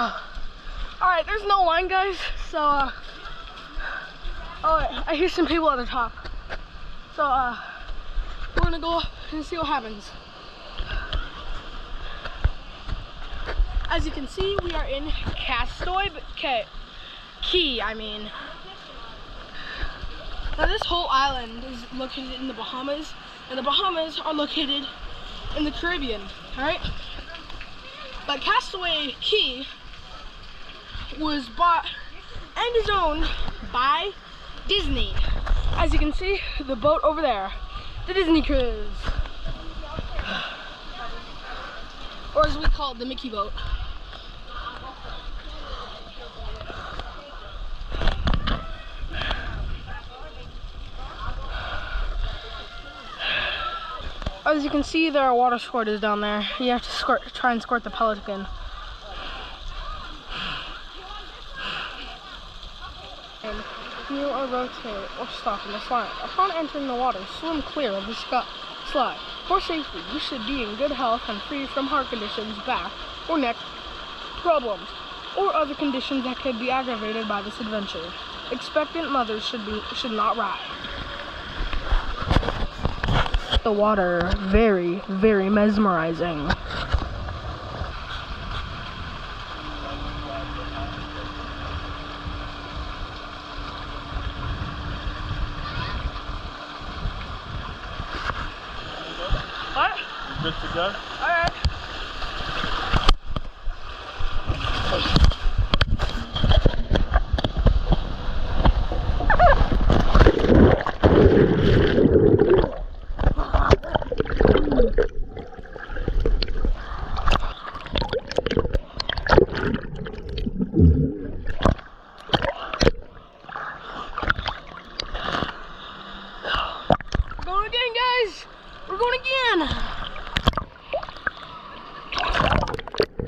Alright, there's no line, guys, so, oh, I hear some people at the top. So, we're gonna go and see what happens. As you can see, we are in Castaway Cay. Now this whole island is located in the Bahamas, and the Bahamas are located in the Caribbean, alright? But Castaway Cay was bought and is owned by Disney. As you can see, the boat over there, the Disney Cruise. Or as we call it, the Mickey boat. As you can see, there are water squirters down there. You have to try and squirt the pelican. And you or rotate or stop in the slide. Upon entering the water, swim clear of the slide. For safety, you should be in good health and free from heart conditions, back or neck problems, or other conditions that could be aggravated by this adventure. Expectant mothers should not ride. The water, very, very mesmerizing. What? You good to go? All right. We're going again, guys! We're going again!